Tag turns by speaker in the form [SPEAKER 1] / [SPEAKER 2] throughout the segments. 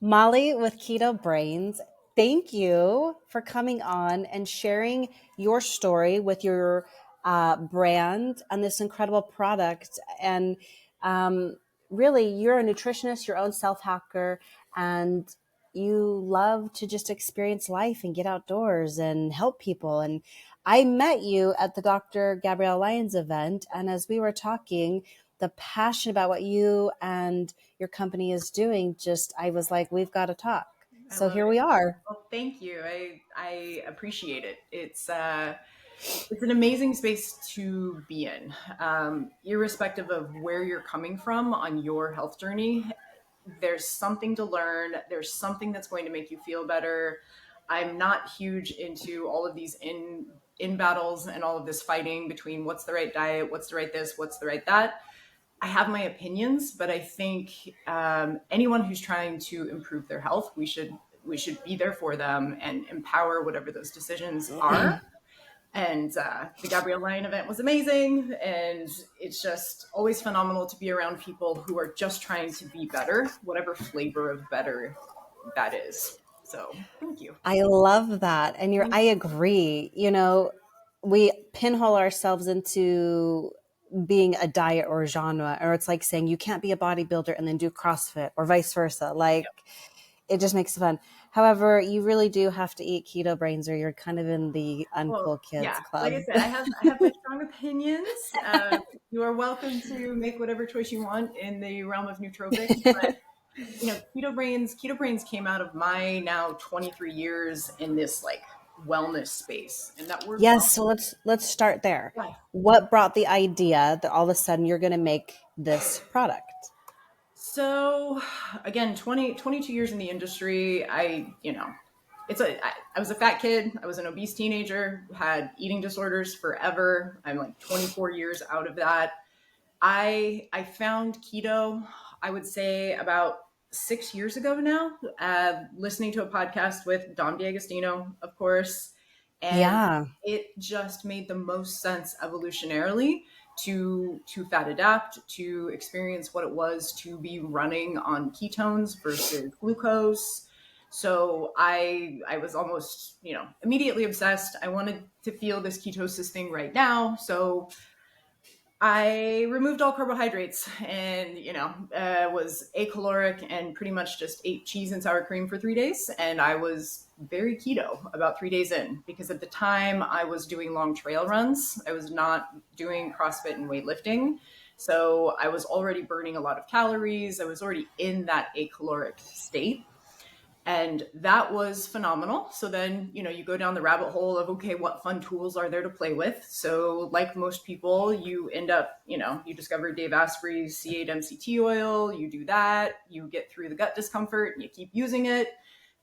[SPEAKER 1] Mollee with Keto Brainz. Thank you for coming on and sharing your story with your brand and this incredible product. And really, you're a nutritionist, your own self hacker, and you love to just experience life and get outdoors and help people. And I met you at the Dr. Gabrielle Lyons event. And as we were talking, the passion about what you and your company is doing, just I was like, we've got to talk.
[SPEAKER 2] I
[SPEAKER 1] So
[SPEAKER 2] love
[SPEAKER 1] here
[SPEAKER 2] it.
[SPEAKER 1] we are.
[SPEAKER 2] Well, thank you. I appreciate it. It's an amazing space to be in, irrespective of where you're coming from on your health journey. There's something to learn. There's something that's going to make you feel better. I'm not huge into all of these in battles and all of this fighting between what's the right diet, what's the right this, what's the right that. I have my opinions, but I think anyone who's trying to improve their health, we should be there for them and empower whatever those decisions are. And the Gabrielle Lyon event was amazing, and it's just always phenomenal to be around people who are just trying to be better, whatever flavor of better that is. So thank you.
[SPEAKER 1] I love that. And I agree. We pinhole ourselves into being a diet or a genre, or it's like saying you can't be a bodybuilder and then do CrossFit or vice versa. Like it just makes it fun. However, you really do have to eat keto brains or you're kind of in the
[SPEAKER 2] Well,
[SPEAKER 1] uncool kids
[SPEAKER 2] yeah, like I
[SPEAKER 1] club.
[SPEAKER 2] said, I have my strong opinions. You are welcome to make whatever choice you want in the realm of nootropics, but Keto Brainz came out of my now 23 years in this like wellness space, and that word
[SPEAKER 1] Yes,
[SPEAKER 2] wellness.
[SPEAKER 1] so let's start there.
[SPEAKER 2] Yeah.
[SPEAKER 1] What brought the idea that all of a sudden you're going to make this product?
[SPEAKER 2] So again, 22 years in the industry. I was a fat kid. I was an obese teenager, had eating disorders forever. I'm like 24 years out of that. I found keto, I would say about 6 years ago now, listening to a podcast with Dom D'Agostino, of course, and
[SPEAKER 1] Yeah.
[SPEAKER 2] it just made the most sense evolutionarily to fat adapt, to experience what it was to be running on ketones versus glucose. So I was almost, immediately obsessed. I wanted to feel this ketosis thing right now. So I removed all carbohydrates and, was acaloric and pretty much just ate cheese and sour cream for 3 days. And I was very keto about 3 days in because at the time I was doing long trail runs. I was not doing CrossFit and weightlifting. So I was already burning a lot of calories. I was already in that acaloric state. And that was phenomenal. So then, you go down the rabbit hole of, okay, what fun tools are there to play with? So like most people, you end up, you discover Dave Asprey's C8 MCT oil, you do that, you get through the gut discomfort and you keep using it.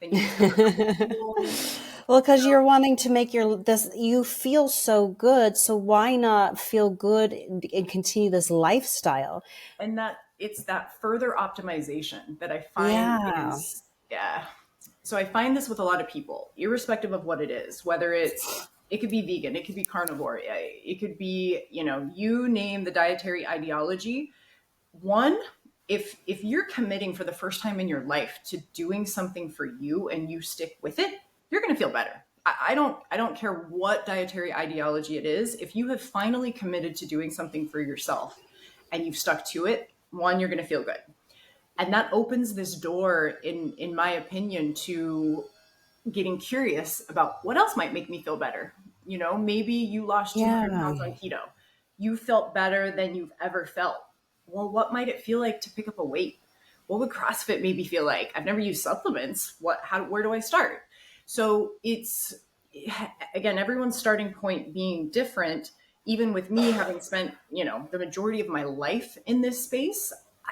[SPEAKER 2] Then you discover a couple tools.
[SPEAKER 1] Well, because you're wanting to make you feel so good. So why not feel good and continue this lifestyle?
[SPEAKER 2] And that it's that further optimization that I find
[SPEAKER 1] Yeah.
[SPEAKER 2] is, yeah. So I find this with a lot of people, irrespective of what it is, whether it could be vegan, it could be carnivore, it could be, you name the dietary ideology. One, if you're committing for the first time in your life to doing something for you and you stick with it, you're going to feel better. I don't care what dietary ideology it is. If you have finally committed to doing something for yourself and you've stuck to it, one, you're going to feel good. And that opens this door, in my opinion, to getting curious about what else might make me feel better. Maybe you lost 200
[SPEAKER 1] Yeah.
[SPEAKER 2] pounds on keto. You felt better than you've ever felt. Well, what might it feel like to pick up a weight? What would CrossFit maybe feel like? I've never used supplements. Where do I start? So it's, again, everyone's starting point being different. Even with me having spent, the majority of my life in this space,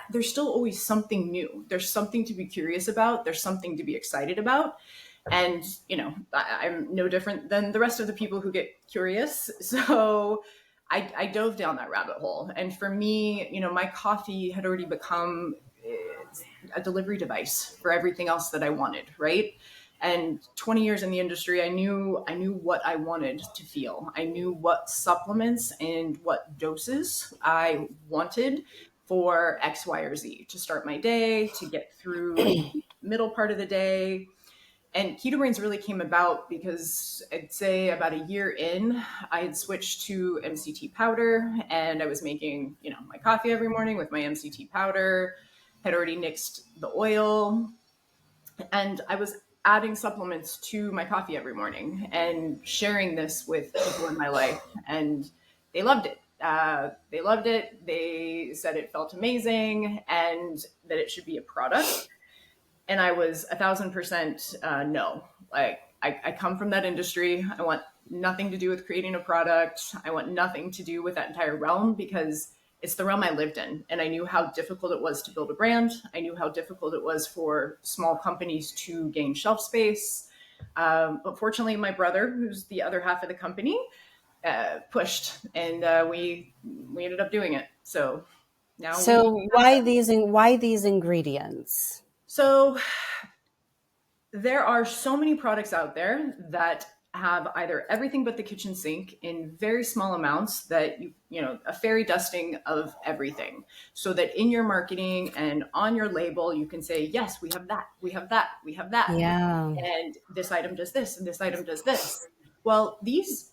[SPEAKER 2] there's still always something new. There's something to be curious about. There's something to be excited about. And, I'm no different than the rest of the people who get curious. So I dove down that rabbit hole. And for me, my coffee had already become a delivery device for everything else that I wanted, right? And 20 years in the industry, I knew what I wanted to feel. I knew what supplements and what doses I wanted for X, Y, or Z to start my day, to get through the middle part of the day. And Keto Brainz really came about because I'd say about a year in, I had switched to MCT powder, and I was making, my coffee every morning with my MCT powder, had already nixed the oil, and I was adding supplements to my coffee every morning and sharing this with people in my life. And they loved it. They loved it. They said it felt amazing and that it should be a product. And I was 1,000% no. Like, I come from that industry. I want nothing to do with creating a product. I want nothing to do with that entire realm, because it's the realm I lived in. And I knew how difficult it was to build a brand. I knew how difficult it was for small companies to gain shelf space. But fortunately, my brother, who's the other half of the company, pushed, and we ended up doing it. So now
[SPEAKER 1] why these ingredients?
[SPEAKER 2] So there are so many products out there that have either everything but the kitchen sink in very small amounts, that a fairy dusting of everything, so that in your marketing and on your label you can say, yes, we have that, we have that, we have that, and this item does this and this item does this. Well, these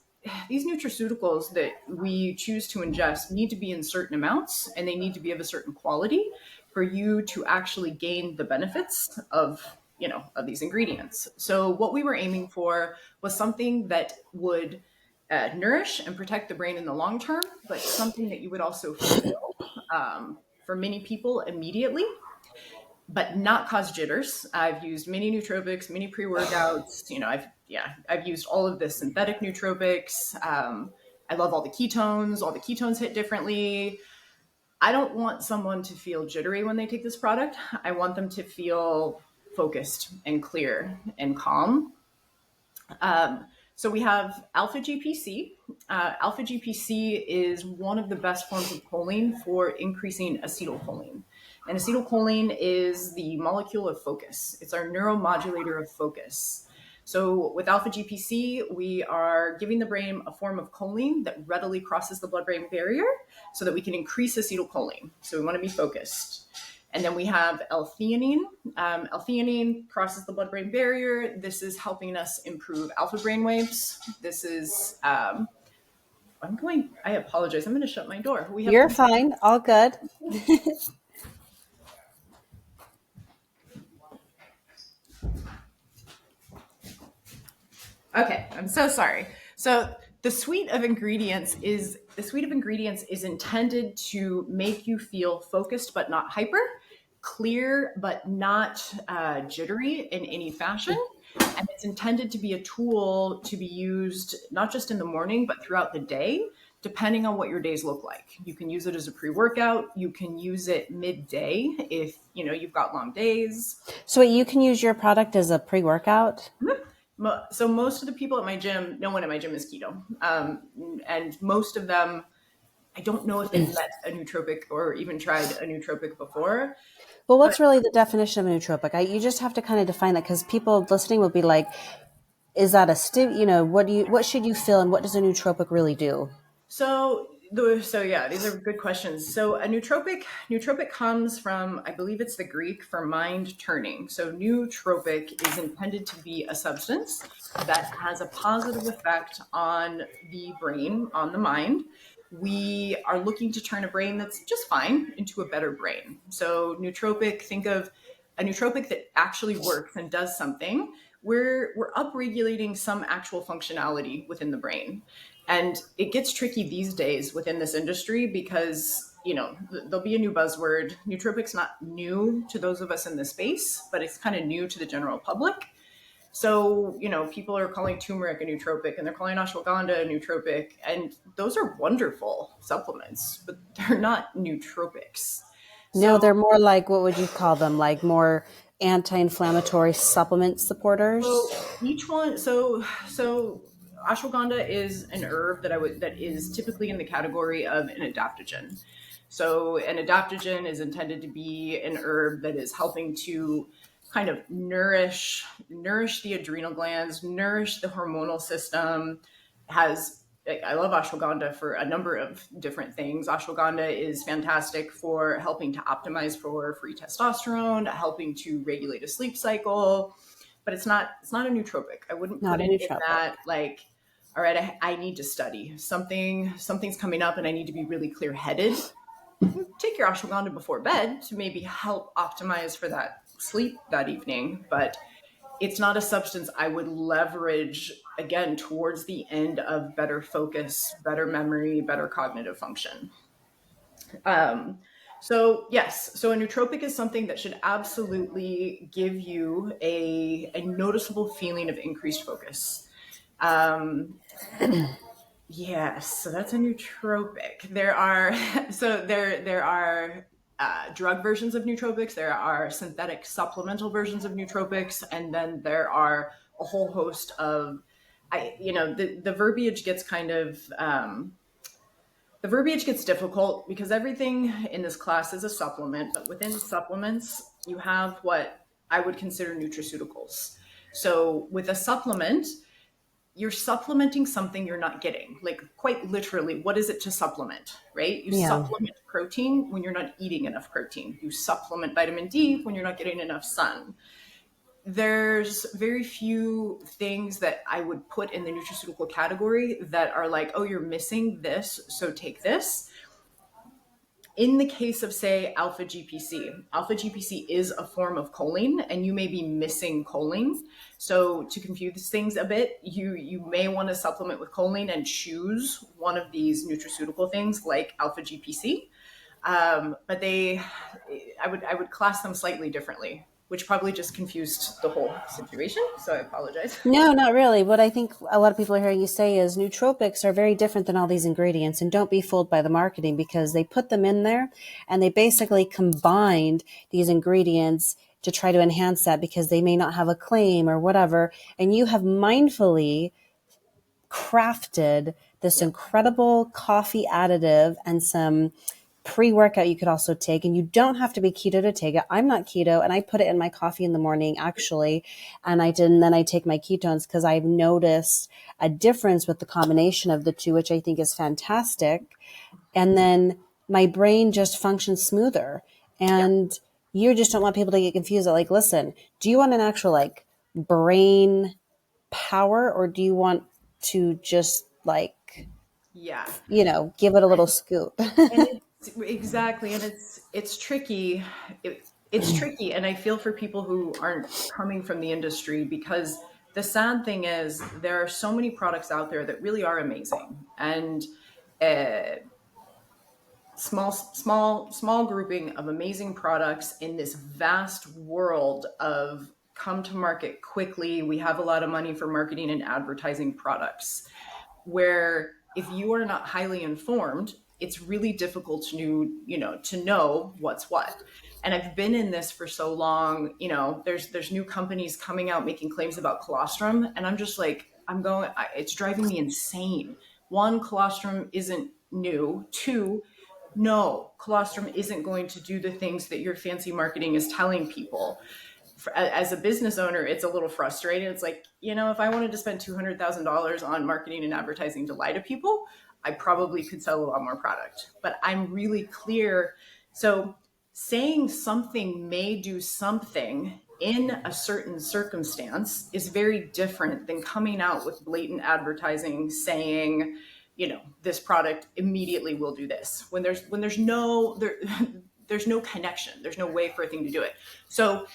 [SPEAKER 2] nutraceuticals that we choose to ingest need to be in certain amounts, and they need to be of a certain quality for you to actually gain the benefits of these ingredients. So what we were aiming for was something that would nourish and protect the brain in the long term, but something that you would also feel for many people immediately, but not cause jitters. I've used many nootropics, many pre-workouts. I've used all of the synthetic nootropics. I love all the ketones. All the ketones hit differently. I don't want someone to feel jittery when they take this product. I want them to feel focused and clear and calm. So we have alpha GPC. Alpha GPC is one of the best forms of choline for increasing acetylcholine. And acetylcholine is the molecule of focus. It's our neuromodulator of focus. So with alpha GPC, we are giving the brain a form of choline that readily crosses the blood-brain barrier so that we can increase acetylcholine. So we want to be focused. And then we have L-theanine. L-theanine crosses the blood-brain barrier. This is helping us improve alpha brain waves. This is, I apologize. I'm going to shut my door.
[SPEAKER 1] You're fine. All good.
[SPEAKER 2] Okay, I'm so sorry. So the suite of ingredients is intended to make you feel focused but not hyper, clear but not jittery in any fashion. And it's intended to be a tool to be used not just in the morning, but throughout the day, depending on what your days look like. You can use it as a pre-workout. You can use it midday if you've got long days.
[SPEAKER 1] So you can use your product as a pre-workout?
[SPEAKER 2] Mm-hmm. So most of the people at my gym, no one at my gym is keto. And most of them, I don't know if they've met a nootropic or even tried a nootropic before.
[SPEAKER 1] Well, what's really the definition of a nootropic? You just have to kind of define that, because people listening will be like, is that what should you feel, and what does a nootropic really do?
[SPEAKER 2] So yeah, these are good questions. So a nootropic comes from, I believe it's the Greek for mind turning. So nootropic is intended to be a substance that has a positive effect on the brain, on the mind. We are looking to turn a brain that's just fine into a better brain. So nootropic, think of a nootropic that actually works and does something. We're upregulating some actual functionality within the brain. And it gets tricky these days within this industry because, there'll be a new buzzword. Nootropic's not new to those of us in the space, but it's kind of new to the general public. So, people are calling turmeric a nootropic, and they're calling ashwagandha a nootropic. And those are wonderful supplements, but they're not nootropics.
[SPEAKER 1] No, they're more like, what would you call them? Like more anti-inflammatory supplement supporters?
[SPEAKER 2] So each one, so ashwagandha is an herb that is typically in the category of an adaptogen. So an adaptogen is intended to be an herb that is helping to kind of nourish the adrenal glands, nourish the hormonal system, has I love ashwagandha for a number of different things. Ashwagandha is fantastic for helping to optimize for free testosterone, helping to regulate a sleep cycle, but it's not a nootropic. I wouldn't
[SPEAKER 1] Not
[SPEAKER 2] put
[SPEAKER 1] a
[SPEAKER 2] it in
[SPEAKER 1] nootropic.
[SPEAKER 2] that like, all right, I need to study something's coming up and I need to be really clear headed. Take your ashwagandha before bed to maybe help optimize for that sleep that evening, but it's not a substance I would leverage again towards the end of better focus, better memory, better cognitive function. Um, so yes, so a nootropic is something that should absolutely give you a noticeable feeling of increased focus. Um, yes, so that's a nootropic. There are there are drug versions of nootropics. There are synthetic supplemental versions of nootropics, and then there are a whole host of the verbiage gets kind of the verbiage gets difficult because everything in this class is a supplement, but within supplements you have what I would consider nutraceuticals. So with a supplement, you're supplementing something you're not getting. Like quite literally, what is it to supplement, right? You
[SPEAKER 1] Yeah.
[SPEAKER 2] supplement protein when you're not eating enough protein. You supplement vitamin D when you're not getting enough sun. There's very few things that I would put in the nutraceutical category that are like, oh, you're missing this, so take this. In the case of, say, alpha GPC is a form of choline, and you may be missing choline. So to confuse things a bit, you may want to supplement with choline and choose one of these nutraceutical things like alpha GPC. But I would class them slightly differently, which probably just confused the whole situation. So I apologize.
[SPEAKER 1] No, not really. What I think a lot of people are hearing you say is nootropics are very different than all these ingredients, and don't be fooled by the marketing because they put them in there and they basically combined these ingredients to try to enhance that because they may not have a claim or whatever. And you have mindfully crafted this
[SPEAKER 2] Yeah.
[SPEAKER 1] incredible coffee additive and some pre-workout you could also take, and you don't have to be keto to take it. I'm not keto, and I put it in my coffee in the morning actually, and then I take my ketones because I've noticed a difference with the combination of the two, which I think is fantastic. And then my brain just functions smoother.
[SPEAKER 2] Yeah.
[SPEAKER 1] And you just don't want people to get confused. Like, listen, do you want an actual like brain power, or do you want to just like,
[SPEAKER 2] Yeah.
[SPEAKER 1] give it a little scoop?
[SPEAKER 2] And it's exactly, and it's tricky. It's tricky, and I feel for people who aren't coming from the industry because the sad thing is there are so many products out there that really are amazing, and small grouping of amazing products in this vast world of come to market quickly. We have a lot of money for marketing and advertising products where if you are not highly informed, it's really difficult to know what's what. And I've been in this for so long, there's new companies coming out making claims about colostrum, and I'm just like, it's driving me insane. One, colostrum isn't new. Two, no, colostrum isn't going to do the things that your fancy marketing is telling people. As a business owner, it's a little frustrating. It's like, if I wanted to spend $200,000 on marketing and advertising to lie to people, I probably could sell a lot more product. But I'm really clear. So saying something may do something in a certain circumstance is very different than coming out with blatant advertising saying, this product immediately will do this when there's no there's no connection. There's no way for a thing to do it. So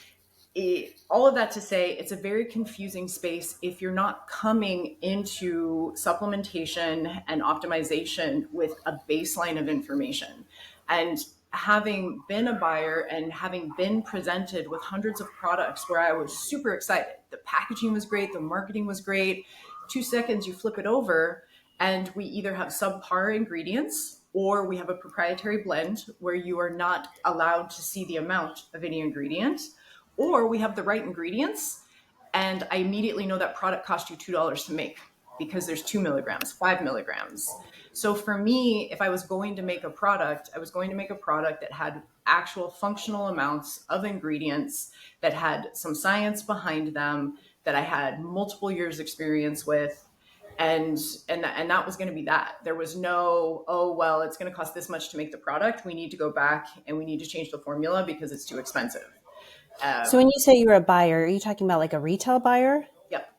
[SPEAKER 2] all of that to say, it's a very confusing space if you're not coming into supplementation and optimization with a baseline of information. And having been a buyer and having been presented with hundreds of products where I was super excited, the packaging was great, the marketing was great. 2 seconds, you flip it over, and we either have subpar ingredients or we have a proprietary blend where you are not allowed to see the amount of any ingredient, or we have the right ingredients and I immediately know that product cost you $2 to make because there's 2 milligrams, 5 milligrams. So for me, if I was going to make a product, I was going to make a product that had actual functional amounts of ingredients, that had some science behind them, that I had multiple years experience with. And that was going to be that. There was no, oh well, it's going to cost this much to make the product, we need to go back and we need to change the formula because it's too expensive.
[SPEAKER 1] So when you say you're a buyer, are you talking about like a retail buyer?
[SPEAKER 2] Yep.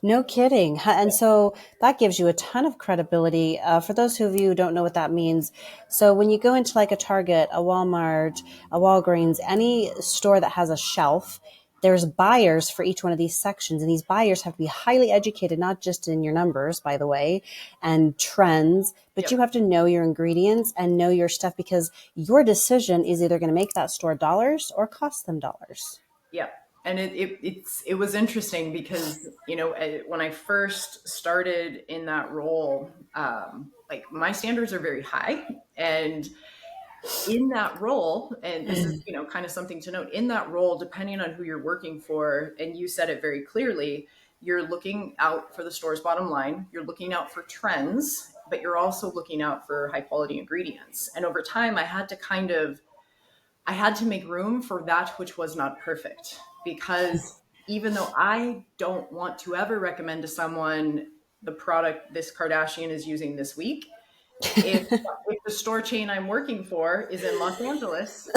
[SPEAKER 1] No kidding. And so that gives you a ton of credibility. For those of you who don't know what that means, so when you go into like a Target, a Walmart, a Walgreens, any store that has a shelf, there's buyers for each one of these sections. And these buyers have to be highly educated, not just in your numbers, by the way, and trends, but you
[SPEAKER 2] Yep.
[SPEAKER 1] have to know your ingredients and know your stuff because your decision is either going to make that store dollars or cost them dollars.
[SPEAKER 2] Yep. And it was interesting because, when I first started in that role, like my standards are very high. And in that role, and this is, kind of something to note, in that role, depending on who you're working for, and you said it very clearly, you're looking out for the store's bottom line, you're looking out for trends, but you're also looking out for high quality ingredients. And over time, I had to make room for that which was not perfect, because even though I don't want to ever recommend to someone the product this Kardashian is using this week, if the store chain I'm working for is in Los Angeles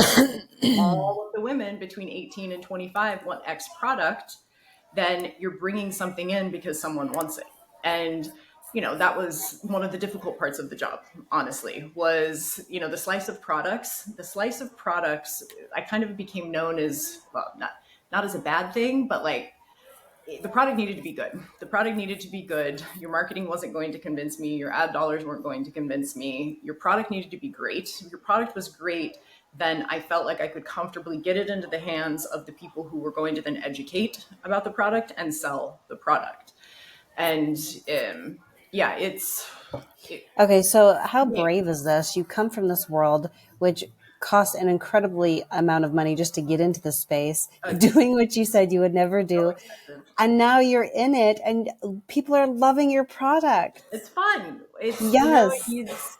[SPEAKER 2] and all of the women between 18 and 25 want X product, then you're bringing something in because someone wants it. And that was one of the difficult parts of the job, honestly, was, the slice of products, I kind of became known as, well, not as a bad thing, but like, the product needed to be good. The product needed to be good. Your marketing wasn't going to convince me. Your ad dollars weren't going to convince me. Your product needed to be great. If your product was great, then I felt like I could comfortably get it into the hands of the people who were going to then educate about the product and sell the product. And yeah,
[SPEAKER 1] Okay, so how brave is this? You come from this world, which costs an incredibly amount of money just to get into the space, doing what you said you would never
[SPEAKER 2] so
[SPEAKER 1] do.
[SPEAKER 2] expensive.
[SPEAKER 1] And now you're in it and people are loving your product.
[SPEAKER 2] It's fun.
[SPEAKER 1] Yes.
[SPEAKER 2] It's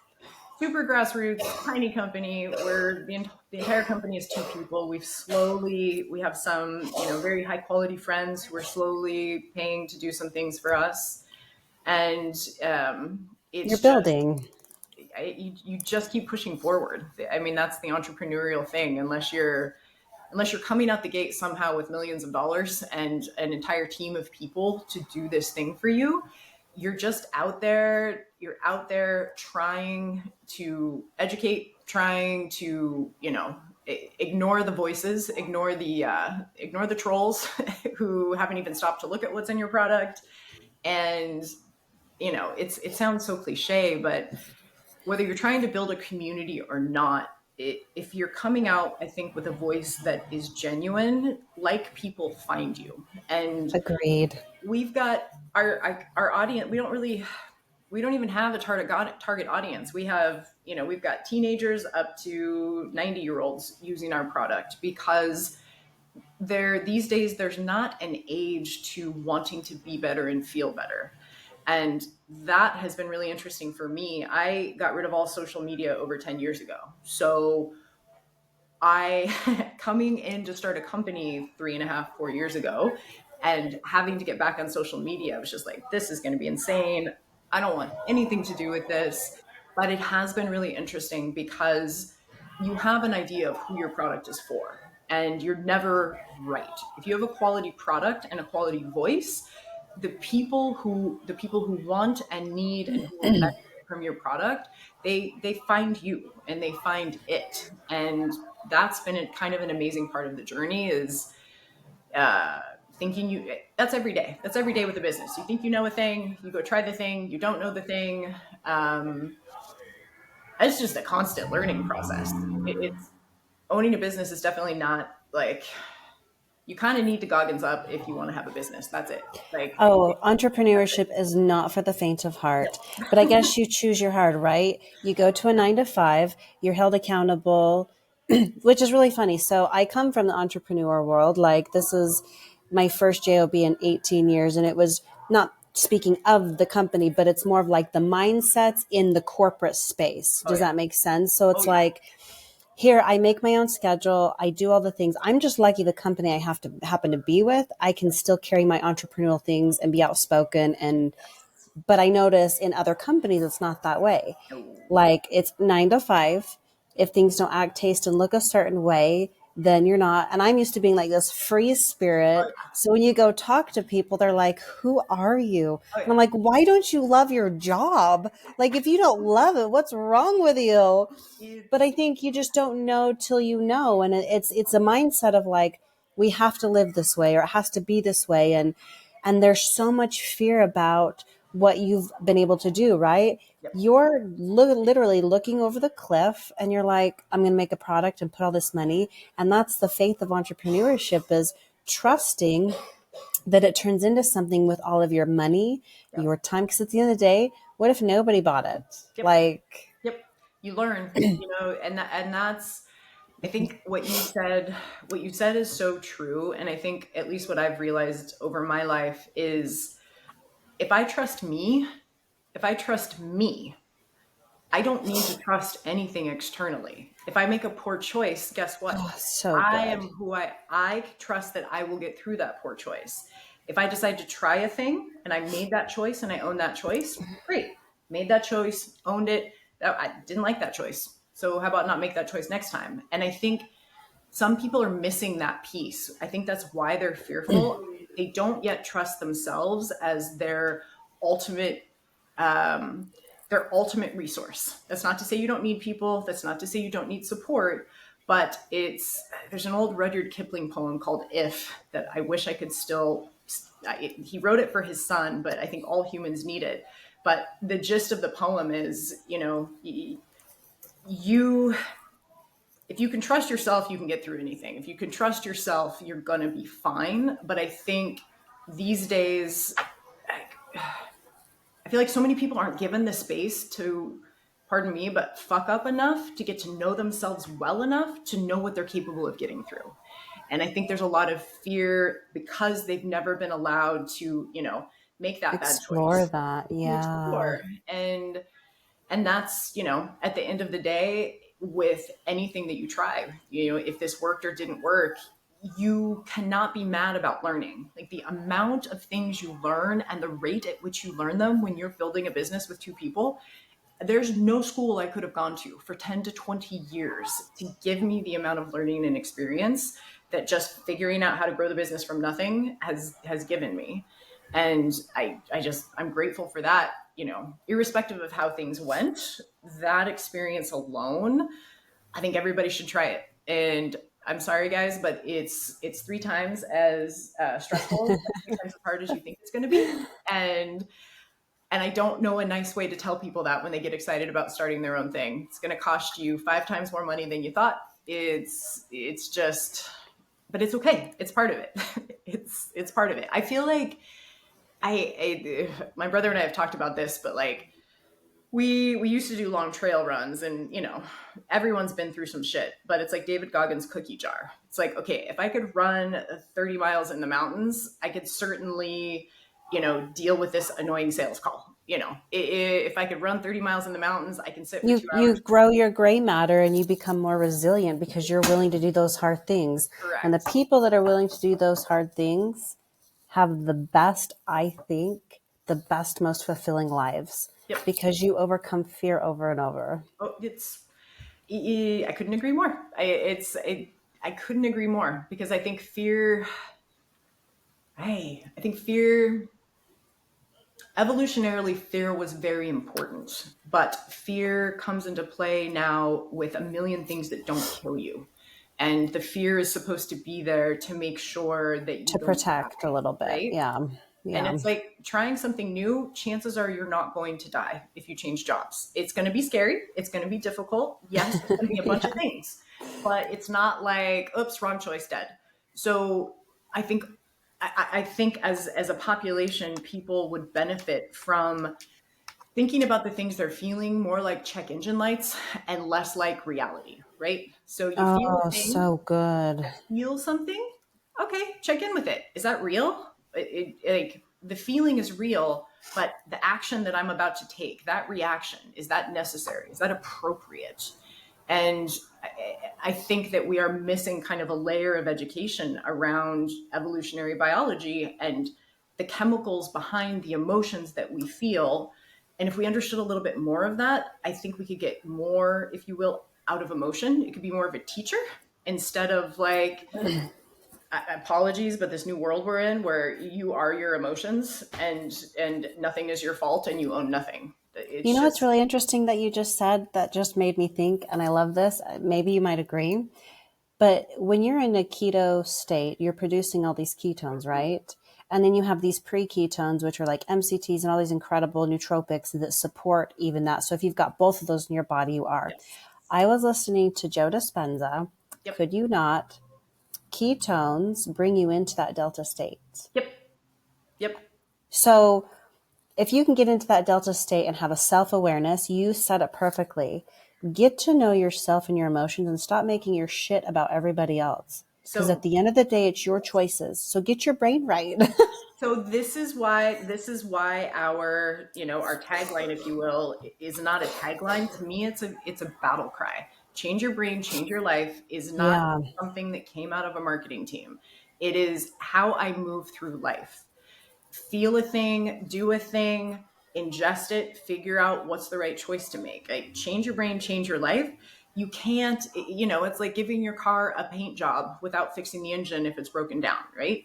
[SPEAKER 2] super grassroots, tiny company where the entire company is two people. We have some, very high quality friends who are slowly paying to do some things for us. And
[SPEAKER 1] You're
[SPEAKER 2] it's just,
[SPEAKER 1] building.
[SPEAKER 2] you just keep pushing forward. I mean, that's the entrepreneurial thing. Unless you're coming out the gate somehow with millions of dollars and an entire team of people to do this thing for you, you're just out there. You're out there trying to educate, trying to, ignore the voices, ignore the trolls who haven't even stopped to look at what's in your product. And it sounds so cliche, but whether you're trying to build a community or not, if you're coming out, I think, with a voice that is genuine, like, people find you. And
[SPEAKER 1] Agreed.
[SPEAKER 2] we've got our audience. We don't even have a target audience. We've got teenagers up to 90-year-olds using our product because these days there's not an age to wanting to be better and feel better. And that has been really interesting for me. I got rid of all social media over 10 years ago. So coming in to start a company 3.5, 4 years ago, and having to get back on social media, I was just like, this is going to be insane. I don't want anything to do with this. But it has been really interesting because you have an idea of who your product is for, and you're never right. If you have a quality product and a quality voice, the people who want and need and who will benefit from your product, they find you and they find it. And that's been kind of an amazing part of the journey, is uh, that's every day. That's every day with the business. You think you know a thing, you go try the thing, you don't know the thing. It's just a constant learning process. It's owning a business is definitely not like, you kind of need the goggins up if you want to have a business. That's it. Like,
[SPEAKER 1] Oh, entrepreneurship is not for the faint of heart, but I guess you choose your hard, right? You go to a 9 to 5, you're held accountable, which is really funny. So I come from the entrepreneur world. Like, this is my first job in 18 years. And it was not speaking of the company, but it's more of like the mindsets in the corporate space.
[SPEAKER 2] oh
[SPEAKER 1] Does
[SPEAKER 2] yeah,
[SPEAKER 1] that make sense? So
[SPEAKER 2] oh
[SPEAKER 1] it's
[SPEAKER 2] yeah.
[SPEAKER 1] like, here, I make my own schedule. I do all the things. I'm just lucky the company I happen to be with, I can still carry my entrepreneurial things and be outspoken and But I notice in other companies, it's not that way.
[SPEAKER 2] No.
[SPEAKER 1] Like it's 9 to 5. If things don't act, taste, and look a certain way, then you're not. And I'm used to being like this free
[SPEAKER 2] Oh
[SPEAKER 1] spirit.
[SPEAKER 2] yeah.
[SPEAKER 1] So when you go talk to people, they're like, who are you?
[SPEAKER 2] Oh
[SPEAKER 1] And I'm
[SPEAKER 2] yeah.
[SPEAKER 1] like, why don't you love your job? Like, if you don't love it, what's wrong with you? But I
[SPEAKER 2] It's
[SPEAKER 1] think you just don't know till you know. And it's a mindset of like, we have to live this way or it has to be this way. And there's so much fear about what you've been able to do, right?
[SPEAKER 2] yep.
[SPEAKER 1] You're literally looking over the cliff and you're like, I'm going to make a product and put all this money. And that's the faith of entrepreneurship, is trusting that it turns into something with all of your money,
[SPEAKER 2] Yep.
[SPEAKER 1] your time. Because at the end of the day, what if nobody bought it?
[SPEAKER 2] Yep.
[SPEAKER 1] Like,
[SPEAKER 2] Yep. You learn, and that's, I think what you said is so true. And I think at least what I've realized over my life is if I trust me, if I trust me, I don't need to trust anything externally. If I make a poor choice, guess what?
[SPEAKER 1] oh, so
[SPEAKER 2] I
[SPEAKER 1] good.
[SPEAKER 2] am who I trust that I will get through that poor choice. If I decide to try a thing and I made that choice and I own that choice, great. Made that choice, owned it. I didn't like that choice. So how about not make that choice next time? And I think some people are missing that piece. I think that's why they're fearful. They don't yet trust themselves as ultimate their ultimate resource. That's not to say you don't need people. That's not to say you don't need support. But there's an old Rudyard Kipling poem called "If" that I wish I could still. He wrote it for his son, but I think all humans need it. But the gist of the poem is, you if you can trust yourself, you can get through anything. If you can trust yourself, you're going to be fine. But I think these days, I feel like so many people aren't given the space to, pardon me, but fuck up enough to get to know themselves well enough to know what they're capable of getting through. And I think there's a lot of fear because they've never been allowed to, make that bad
[SPEAKER 1] Explore
[SPEAKER 2] choice,
[SPEAKER 1] that.
[SPEAKER 2] to
[SPEAKER 1] Yeah.
[SPEAKER 2] explore. And that's, at the end of the day, with anything that you try, if this worked or didn't work, you cannot be mad about learning. Like the amount of things you learn and the rate at which you learn them when you're building a business with two people, there's no school I could have gone to for 10 to 20 years to give me the amount of learning and experience that just figuring out how to grow the business from nothing has given me. And I'm grateful for that, irrespective of how things went. That experience alone, I think everybody should try it. And I'm sorry, guys, but it's 3 times as stressful, 3 times as hard as you think it's going to be. And I don't know a nice way to tell people that when they get excited about starting their own thing. It's going to cost you 5 times more money than you thought. It's just, but it's okay. It's part of it. It's part of it. I feel like my brother and I have talked about this, but like we used to do long trail runs, and everyone's been through some shit. But it's like David Goggins' cookie jar. It's like, okay, if I could run 30 miles in the mountains, I could certainly deal with this annoying sales call. If I could run 30 miles in the mountains, I can sit for
[SPEAKER 1] You
[SPEAKER 2] 2 hours.
[SPEAKER 1] you grow your gray matter and you become more resilient because you're willing to do those hard things. And the
[SPEAKER 2] Correct.
[SPEAKER 1] people that are willing to do those hard things have the best, I think, the best, most fulfilling lives
[SPEAKER 2] Yep.
[SPEAKER 1] because you overcome fear over and over.
[SPEAKER 2] Oh, I couldn't agree more. I couldn't agree more because I think fear. I think fear. Evolutionarily, fear was very important, but fear comes into play now with a million things that don't kill you. And the fear is supposed to be there to make sure that you
[SPEAKER 1] To
[SPEAKER 2] don't
[SPEAKER 1] protect a
[SPEAKER 2] die,
[SPEAKER 1] little bit.
[SPEAKER 2] right?
[SPEAKER 1] Yeah.
[SPEAKER 2] And
[SPEAKER 1] Yeah.
[SPEAKER 2] it's like trying something new, chances are you're not going to die if you change jobs. It's going to be scary. It's going to be difficult. Yes, it's going to be a bunch of
[SPEAKER 1] Yeah.
[SPEAKER 2] things, but it's not like, oops, wrong choice, dead. So I think I think as a population, people would benefit from thinking about the things they're feeling more like check engine lights and less like reality, right? So you feel a
[SPEAKER 1] Oh,
[SPEAKER 2] thing,
[SPEAKER 1] so good.
[SPEAKER 2] feel something, okay, check in with it. Is that real? Like the feeling is real, but the action that I'm about to take, that reaction, is that necessary? Is that appropriate? And I think that we are missing kind of a layer of education around evolutionary biology and the chemicals behind the emotions that we feel. And if we understood a little bit more of that, I think we could get more, if you will, out of emotion. It could be more of a teacher instead of like, apologies, but this new world we're in where you are your emotions and nothing is your fault and you own nothing.
[SPEAKER 1] You
[SPEAKER 2] It's
[SPEAKER 1] know, it's
[SPEAKER 2] just,
[SPEAKER 1] really interesting that you just said that just made me think, and I love this. Maybe you might agree, but when you're in a keto state, you're producing all these ketones, right? And then you have these pre-ketones, which are like MCTs and all these incredible nootropics that support even that. So if you've got both of those in your body, you are.
[SPEAKER 2] yes.
[SPEAKER 1] I was listening to Joe Dispenza.
[SPEAKER 2] Yep.
[SPEAKER 1] Could you not? Ketones bring you into that delta state.
[SPEAKER 2] Yep. Yep.
[SPEAKER 1] So if you can get into that delta state and have a self-awareness, you said it perfectly. Get to know yourself and your emotions and stop making your shit about everybody else. Because at
[SPEAKER 2] So
[SPEAKER 1] the end of the day, it's your choices. So get your brain right.
[SPEAKER 2] So this is why our, our tagline, if you will, is not a tagline. To me, it's a battle cry. Change your brain, change your life is not
[SPEAKER 1] Yeah.
[SPEAKER 2] something that came out of a marketing team. It is how I move through life. Feel a thing, do a thing, ingest it, figure out what's the right choice to make. Like change your brain, change your life. You can't, it's like giving your car a paint job without fixing the engine if it's broken down, right?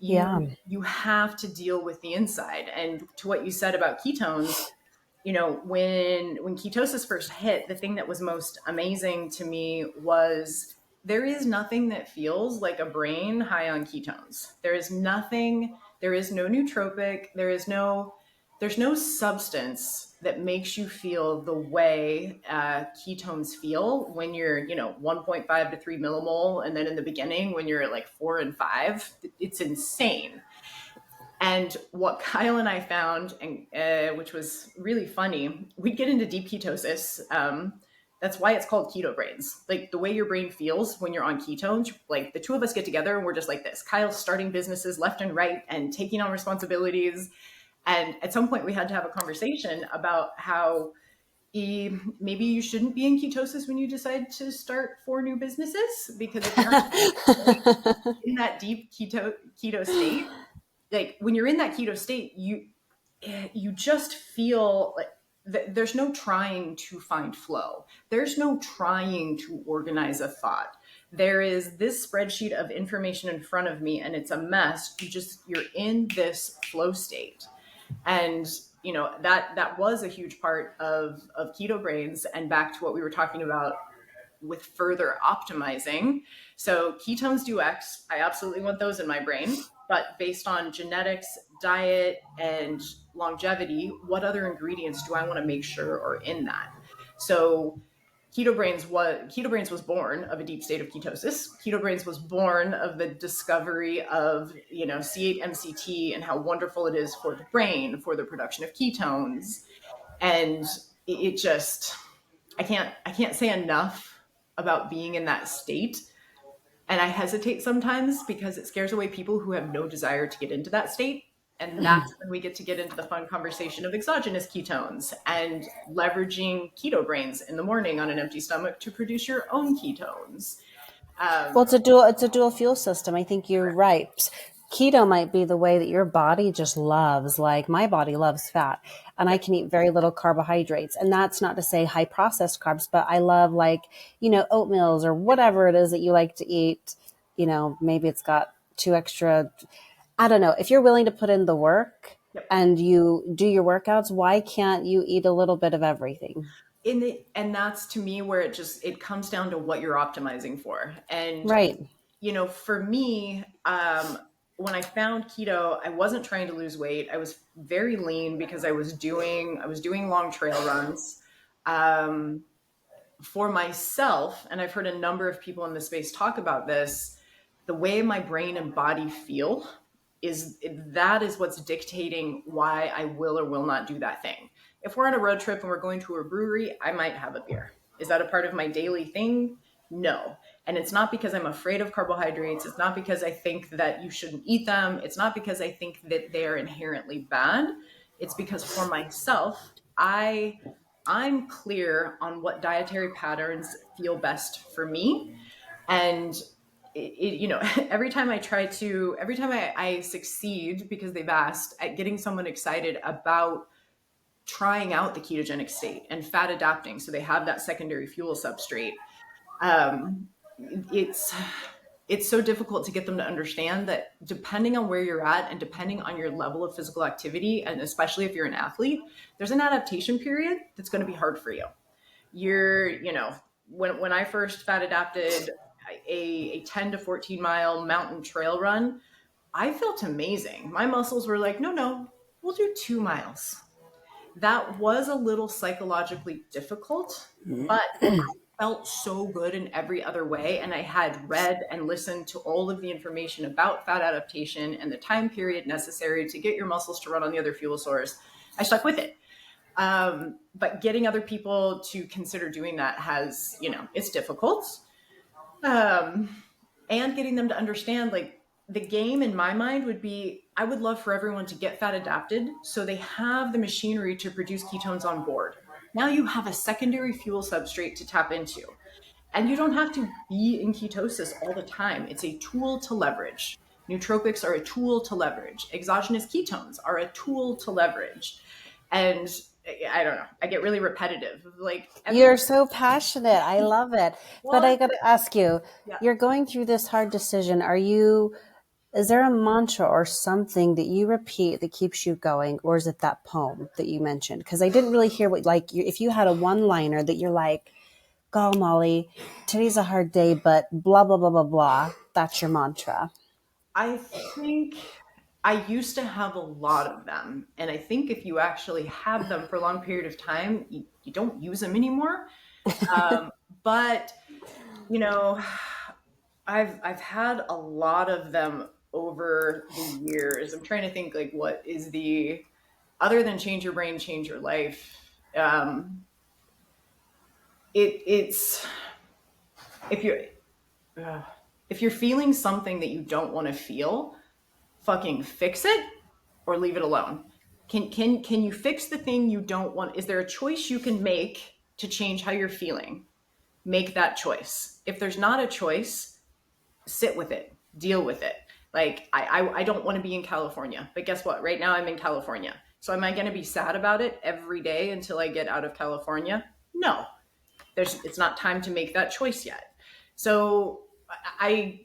[SPEAKER 1] Yeah.
[SPEAKER 2] You have to deal with the inside. And to what you said about ketones, when ketosis first hit, the thing that was most amazing to me was there is nothing that feels like a brain high on ketones. There is nothing, there is no nootropic, there's no substance that makes you feel the way ketones feel when you're 1.5 to 3 millimole, and then in the beginning when you're at like 4 and 5. It's insane. And what Kyle and I found, and which was really funny, we'd get into deep ketosis. That's why it's called Keto Brainz. Like the way your brain feels when you're on ketones, like the two of us get together and we're just like this. Kyle's starting businesses left and right and taking on responsibilities. And at some point we had to have a conversation about how maybe you shouldn't be in ketosis when you decide to start 4 new businesses, because if you're in that deep keto state, like when you're in that keto state, you just feel like there's no trying to find flow. There's no trying to organize a thought. There is this spreadsheet of information in front of me and it's a mess. You're in this flow state. And that was a huge part of Keto Brainz. And back to what we were talking about with further optimizing. So ketones do X. I absolutely want those in my brain. But based on genetics, diet, and longevity, what other ingredients do I want to make sure are in that? So Keto Brainz was born of a deep state of ketosis. Keto Brainz was born of the discovery of C8-MCT and how wonderful it is for the brain, for the production of ketones. And it just, I can't say enough about being in that state. And I hesitate sometimes because it scares away people who have no desire to get into that state. And that's when we get into the fun conversation of exogenous ketones and leveraging Keto Brainz in the morning on an empty stomach to produce your own ketones.
[SPEAKER 1] Well,
[SPEAKER 2] Um,
[SPEAKER 1] it's a dual fuel system. I think you're right. Keto might be the way that your body just loves. Like my body loves fat, and I
[SPEAKER 2] yep,
[SPEAKER 1] can eat very little carbohydrates. And that's not to say high processed carbs, but I love like, oatmeals or whatever it is that you like to eat. Maybe it's got two extra. I don't know. If you're willing to put in the work
[SPEAKER 2] yep.
[SPEAKER 1] and you do your workouts, why can't you eat a little bit of everything?
[SPEAKER 2] And that's to me where it comes down to what you're optimizing for. And
[SPEAKER 1] Right.
[SPEAKER 2] for me, when I found keto, I wasn't trying to lose weight. I was very lean because I was doing long trail runs. Um, for myself, and I've heard a number of people in the space talk about this, the way my brain and body feel that is what's dictating why I will or will not do that thing. If we're on a road trip and we're going to a brewery, I might have a beer. Is that a part of my daily thing? No. And it's not because I'm afraid of carbohydrates. It's not because I think that you shouldn't eat them. It's not because I think that they're inherently bad. It's because for myself, I'm clear on what dietary patterns feel best for me. And every time I succeed, because they've asked, at getting someone excited about trying out the ketogenic state and fat adapting, so they have that secondary fuel substrate. Um, it's it's so difficult to get them to understand that depending on where you're at and depending on your level of physical activity, and especially if you're an athlete, there's an adaptation period that's going to be hard for you. When I first fat adapted a 10 to 14 mile mountain trail run, I felt amazing. My muscles were like, no, no, we'll do 2 miles. That was a little psychologically difficult, but I felt so good in every other way. And I had read and listened to all of the information about fat adaptation and the time period necessary to get your muscles to run on the other fuel source. I stuck with it. But getting other people to consider doing that it's difficult. Um, and getting them to understand, like, the game in my mind would be, I would love for everyone to get fat adapted so they have the machinery to produce ketones on board. Now you have a secondary fuel substrate to tap into. And you don't have to be in ketosis all the time. It's a tool to leverage. Nootropics are a tool to leverage. Exogenous ketones are a tool to leverage. And I don't know, I get really repetitive. Like,
[SPEAKER 1] You're so passionate. I love it. But I
[SPEAKER 2] what?
[SPEAKER 1] got to ask you,
[SPEAKER 2] Yeah.
[SPEAKER 1] you're going through this hard decision. Is there a mantra or something that you repeat that keeps you going? Or is it that poem that you mentioned? Because I didn't really hear if you had a one liner that you're like, go, Mollee, today's a hard day, but blah, blah, blah, blah, blah. That's your mantra.
[SPEAKER 2] I think I used to have a lot of them. And I think if you actually have them for a long period of time, you don't use them anymore. But, you know, I've had a lot of them over the years. I'm trying to think, like, what is the, other than change your brain, change your life. It's if you're if you're feeling something that you don't want to feel, fucking fix it or leave it alone. Can you fix the thing you don't want? Is there a choice you can make to change how you're feeling? Make that choice. If there's not a choice, sit with it, deal with it. Like, I don't want to be in California, but guess what? Right now I'm in California. So am I going to be sad about it every day until I get out of California? No. It's not time to make that choice yet. So I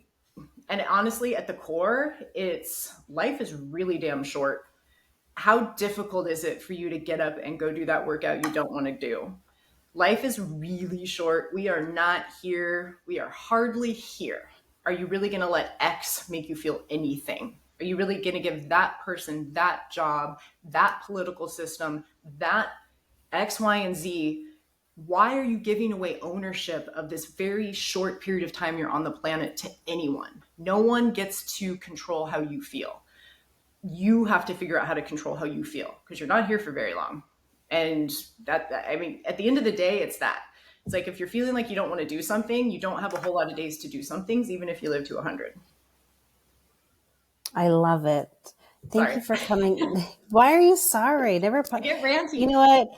[SPEAKER 2] and honestly, at the core, it's, life is really damn short. How difficult is it for you to get up and go do that workout you don't want to do? Life is really short. We are not here. We are hardly here. Are you really going to let X make you feel anything? Are you really going to give that person, that job, that political system, that X, Y, and Z? Why are you giving away ownership of this very short period of time you're on the planet to anyone? No one gets to control how you feel. You have to figure out how to control how you feel, because you're not here for very long. And I mean, at the end of the day, it's that. It's like, if you're feeling like you don't want to do something, you don't have a whole lot of days to do some things, even if you live to 100.
[SPEAKER 1] I love it. Thank
[SPEAKER 2] Sorry.
[SPEAKER 1] you for coming. Why are you sorry? Never.
[SPEAKER 2] I get ranty.
[SPEAKER 1] You know what?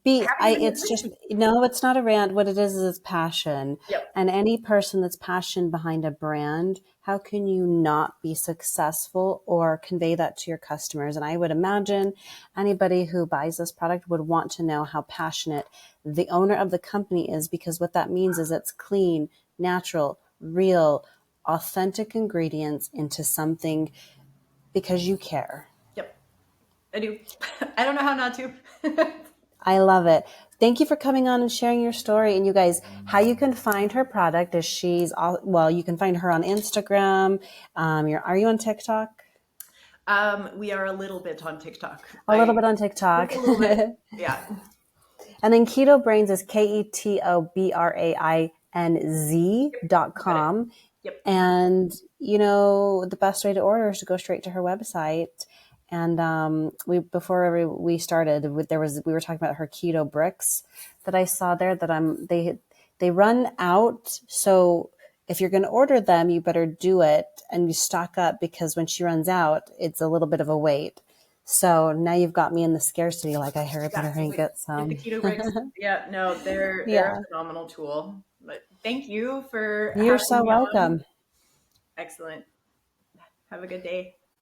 [SPEAKER 2] I haven't
[SPEAKER 1] It's just, no, it's not a rant. What it is it's passion.
[SPEAKER 2] Yep.
[SPEAKER 1] And any person that's passion behind a brand, how can you not be successful or convey that to your customers? And I would imagine anybody who buys this product would want to know how passionate the owner of the company is, because what that means is it's clean, natural, real, authentic ingredients into something because you care.
[SPEAKER 2] Yep. I do. I don't know how not to.
[SPEAKER 1] I love it. Thank you for coming on and sharing your story. And you guys, how you can find her product is you can find her on Instagram. Are you on TikTok?
[SPEAKER 2] We are a little bit on TikTok.
[SPEAKER 1] A little bit on TikTok.
[SPEAKER 2] A little bit. Yeah.
[SPEAKER 1] And then Keto Brainz is KetoBrainz.com.
[SPEAKER 2] Yep.
[SPEAKER 1] And, the best way to order is to go straight to her website. And before we started, we were talking about her keto bricks that I saw there that they run out. So if you're going to order them, you better do it and you stock up, because when she runs out, it's a little bit of a wait. So now you've got me in the scarcity. Like, I better get some.
[SPEAKER 2] The Keto Bricks. Yeah, no, they're a phenomenal tool. But thank you for
[SPEAKER 1] You're
[SPEAKER 2] having
[SPEAKER 1] so
[SPEAKER 2] me on.
[SPEAKER 1] welcome.
[SPEAKER 2] Excellent. Have a good day.